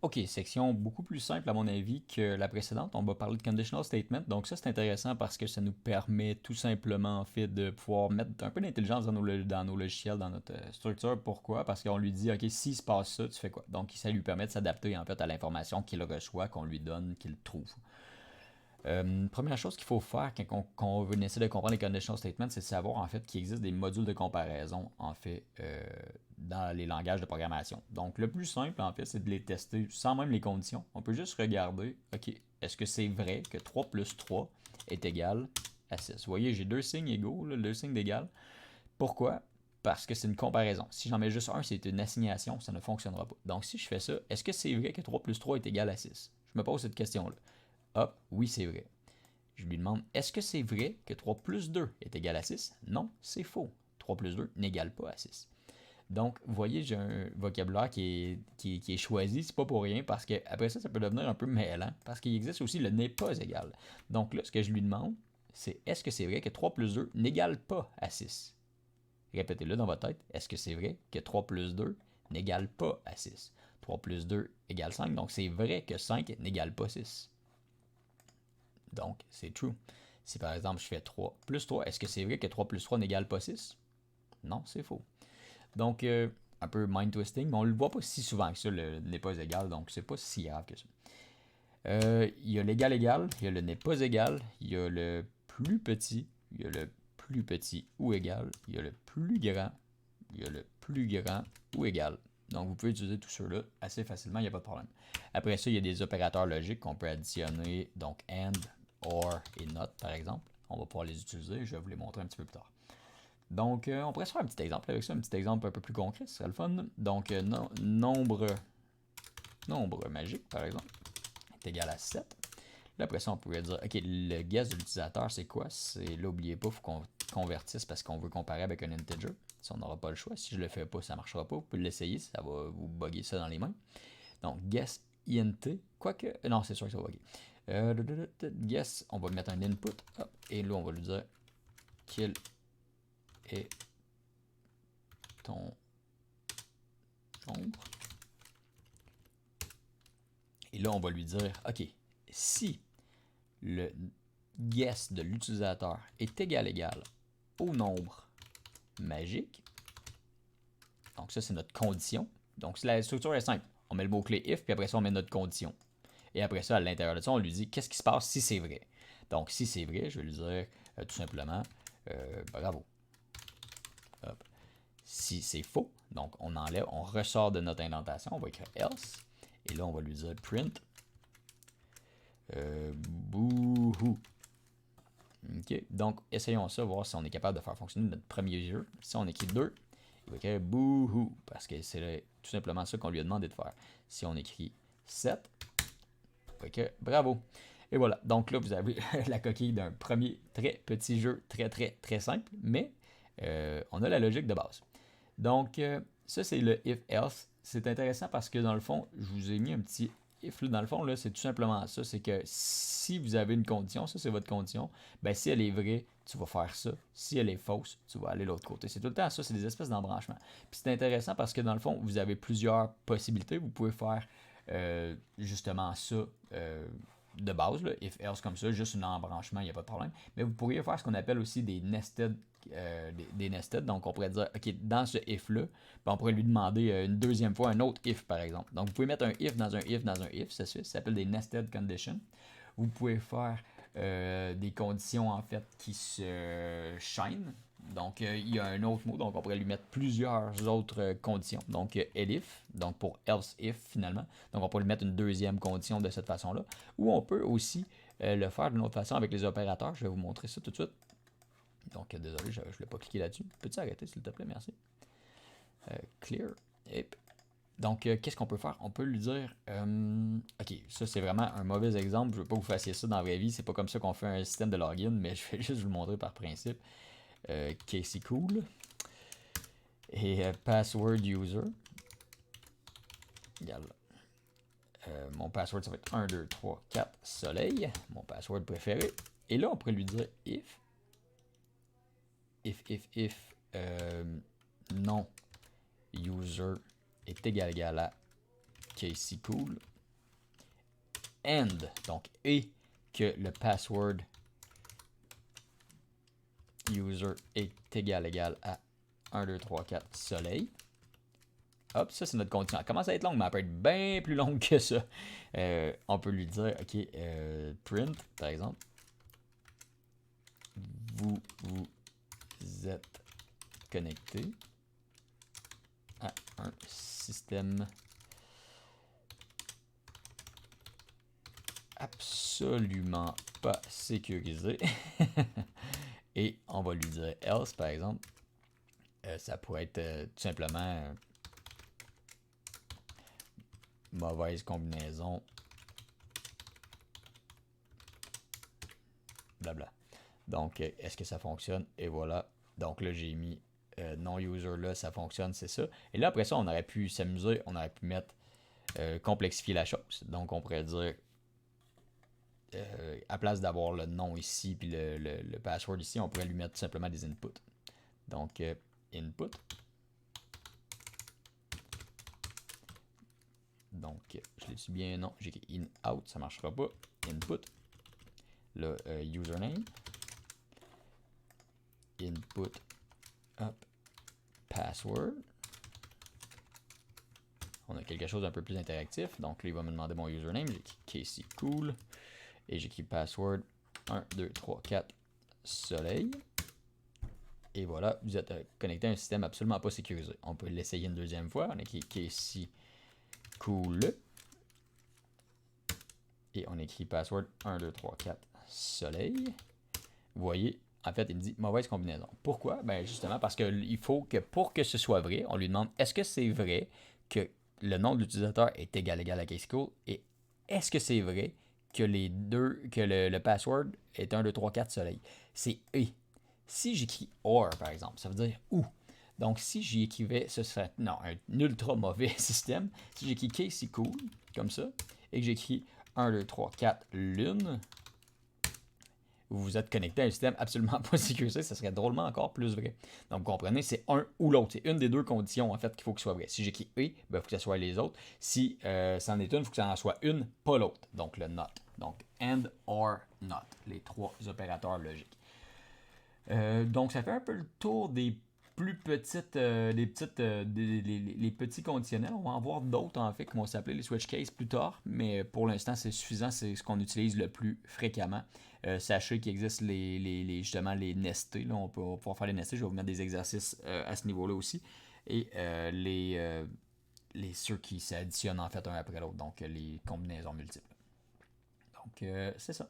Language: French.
OK, section beaucoup plus simple à mon avis que la précédente. On va parler de conditional statement. Donc ça, c'est intéressant parce que ça nous permet tout simplement en fait de pouvoir mettre un peu d'intelligence dans nos logiciels, dans notre structure. Pourquoi? Parce qu'on lui dit, OK, s'il se passe ça, tu fais quoi? Donc ça lui permet de s'adapter en fait à l'information qu'il reçoit, qu'on lui donne, qu'il trouve. Première chose qu'il faut faire quand on veut essayer de comprendre les conditional statements, c'est de savoir en fait qu'il existe des modules de comparaison en fait dans les langages de programmation. Donc le plus simple en fait, c'est de les tester sans même les conditions. On peut juste regarder, ok, est-ce que c'est vrai que 3 plus 3 est égal à 6? Vous voyez, j'ai deux signes égaux, là, deux signes d'égal. Pourquoi? Parce que c'est une comparaison. Si j'en mets juste un, c'est une assignation, ça ne fonctionnera pas. Donc si je fais ça, est-ce que c'est vrai que 3 plus 3 est égal à 6? Je me pose cette question-là. Hop, oui, c'est vrai. Je lui demande, est-ce que c'est vrai que 3 plus 2 est égal à 6? Non, c'est faux. 3 plus 2 n'égale pas à 6. Donc, vous voyez, j'ai un vocabulaire qui est choisi, c'est pas pour rien, parce que après ça peut devenir un peu mêlant, parce qu'il existe aussi le n'est pas égal. Donc là, ce que je lui demande, c'est est-ce que c'est vrai que 3 plus 2 n'égale pas à 6? Répétez-le dans votre tête, est-ce que c'est vrai que 3 plus 2 n'égale pas à 6? 3 plus 2 égale 5, donc c'est vrai que 5 n'égale pas 6. Donc, c'est true. Si par exemple je fais 3 plus 3, est-ce que c'est vrai que 3 plus 3 n'égale pas 6? Non, c'est faux. Donc, un peu mind twisting, mais on ne le voit pas si souvent que ça, le n'est pas égal, donc c'est pas si grave que ça. Il y a l'égal égal, il y a le n'est pas égal, il y a le plus petit, il y a le plus petit ou égal, il y a le plus grand, il y a le plus grand ou égal. Donc, vous pouvez utiliser tous ceux-là assez facilement, il n'y a pas de problème. Après ça, il y a des opérateurs logiques qu'on peut additionner, donc AND, OR et NOT, par exemple. On va pouvoir les utiliser, je vais vous les montrer un petit peu plus tard. Donc, on pourrait se faire un petit exemple avec ça, un petit exemple un peu plus concret, ce serait le fun. Donc, nombre magique, par exemple, est égal à 7. Là, après ça, on pourrait dire, OK, le guess de l'utilisateur, c'est quoi? C'est, là, n'oubliez pas, il faut qu'on convertisse parce qu'on veut comparer avec un integer. Si on n'aura pas le choix, si je le fais pas, ça ne marchera pas. Vous pouvez l'essayer, ça va vous bugger ça dans les mains. Donc, guess int, quoique, non, c'est sûr que ça va bugger. Guess, on va mettre un input, hop, et là, on va lui dire quel est ton nombre. Et là, on va lui dire, OK, si le guess de l'utilisateur est égal au nombre magique, donc ça, c'est notre condition. Donc, la structure est simple. On met le mot-clé if, puis après ça, on met notre condition. Et après ça, à l'intérieur de ça, on lui dit qu'est-ce qui se passe si c'est vrai. Donc, si c'est vrai, je vais lui dire tout simplement bravo. Hop. Si c'est faux, donc on enlève, on ressort de notre indentation, on va écrire else. Et là, on va lui dire print bouhou. OK. Donc, essayons ça, voir si on est capable de faire fonctionner notre premier jeu. Si on écrit 2, il va écrire bouhou, parce que c'est tout simplement ça qu'on lui a demandé de faire. Si on écrit 7, il va écrire bravo. Et voilà. Donc là, vous avez la coquille d'un premier très petit jeu, très très très simple, mais on a la logique de base. Donc, ça, c'est le if-else. C'est intéressant parce que dans le fond, je vous ai mis un petit if. Là, dans le fond, là, c'est tout simplement ça. C'est que si vous avez une condition, ça, c'est votre condition, ben, si elle est vraie, tu vas faire ça. Si elle est fausse, tu vas aller de l'autre côté. C'est tout le temps ça, c'est des espèces d'embranchements. Puis c'est intéressant parce que dans le fond, vous avez plusieurs possibilités. Vous pouvez faire justement ça de base, là, if else comme ça, juste un embranchement, il n'y a pas de problème. Mais vous pourriez faire ce qu'on appelle aussi des nested des nested. Donc, on pourrait dire, OK, dans ce if-là, ben, on pourrait lui demander une deuxième fois un autre if, par exemple. Donc, vous pouvez mettre un if dans un if dans un if, ça s'appelle des nested conditions. Vous pouvez faire des conditions, en fait, qui se chaînent. Donc, il y a un autre mot, donc on pourrait lui mettre plusieurs autres conditions. Donc, elif, donc pour else if, finalement. Donc, on pourrait lui mettre une deuxième condition de cette façon-là. Ou on peut aussi le faire d'une autre façon avec les opérateurs. Je vais vous montrer ça tout de suite. Donc, désolé, je ne l'ai pas cliqué là-dessus. Peux-tu arrêter, s'il te plaît? Merci. Clear. Yep. Donc, qu'est-ce qu'on peut faire? On peut lui dire... OK, ça, c'est vraiment un mauvais exemple. Je ne veux pas que vous fassiez ça dans la vraie vie. C'est pas comme ça qu'on fait un système de login, mais je vais juste vous le montrer par principe. Casey Cool. Et password user. Regarde là. Mon password, ça va être 1, 2, 3, 4, soleil. Mon password préféré. Et là, on pourrait lui dire if non user est égal à Casey Cool. end, donc, et que le password user est égal à 1, 2, 3, 4 soleil. Hop, ça c'est notre condition. Elle commence à être longue, mais elle peut être bien plus longue que ça. On peut lui dire, ok, print, par exemple. Vous êtes connecté à un système absolument pas sécurisé. Et on va lui dire else, par exemple. Ça pourrait être tout simplement mauvaise combinaison. Blabla. Donc, est-ce que ça fonctionne? Et voilà. Donc là, j'ai mis non-user là, ça fonctionne, c'est ça. Et là, après ça, on aurait pu s'amuser, on aurait pu mettre complexifier la chose. Donc, on pourrait dire, à place d'avoir le nom ici, puis le password ici, on pourrait lui mettre tout simplement des inputs. Donc, input. Donc, je l'ai-tu bien? Non, j'ai écrit in-out, ça ne marchera pas. Input. Le username. Input. Hop. Password. On a quelque chose d'un peu plus interactif. Donc là, il va me demander mon username. J'ai écrit Casey Cool. Et j'écris password 1, 2, 3, 4 soleil. Et voilà, vous êtes connecté à un système absolument pas sécurisé. On peut l'essayer une deuxième fois. On écrit Casey Cool. Et on écrit password 1, 2, 3, 4 soleil. Vous voyez, en fait, il me dit mauvaise combinaison. Pourquoi? Ben justement parce qu'il faut que pour que ce soit vrai, on lui demande est-ce que c'est vrai que le nom de l'utilisateur est égal à Casey Cool et est-ce que c'est vrai que les deux, que le password est 1, 2, 3, 4 soleil. C'est et. Si j'écris or, par exemple, ça veut dire ou. Donc, si j'y écrivais, ce serait non, un ultra mauvais système. Si j'écris Casey Cool, comme ça, et que j'écris 1, 2, 3, 4 lune, vous êtes connecté à un système absolument pas sécurisé, ça serait drôlement encore plus vrai. Donc, vous comprenez, c'est un ou l'autre. C'est une des deux conditions, en fait, qu'il faut que ce soit vrai. Si j'écris et, ben, il faut que ce soit les autres. Si c'en est une, il faut que ça en soit une, pas l'autre. Donc, le not. Donc, and, or, not. Les trois opérateurs logiques. Donc, ça fait un peu le tour des plus petites, les petits conditionnels. On va en voir d'autres, en fait, qui vont s'appeler les switch cases plus tard, mais pour l'instant, c'est suffisant. C'est ce qu'on utilise le plus fréquemment. Sachez qu'il existe justement les nestés. Là, on peut pouvoir faire les nestés. Je vais vous mettre des exercices à ce niveau-là aussi. Et ceux qui s'additionnent en fait un après l'autre. Donc, les combinaisons multiples. Donc, c'est ça.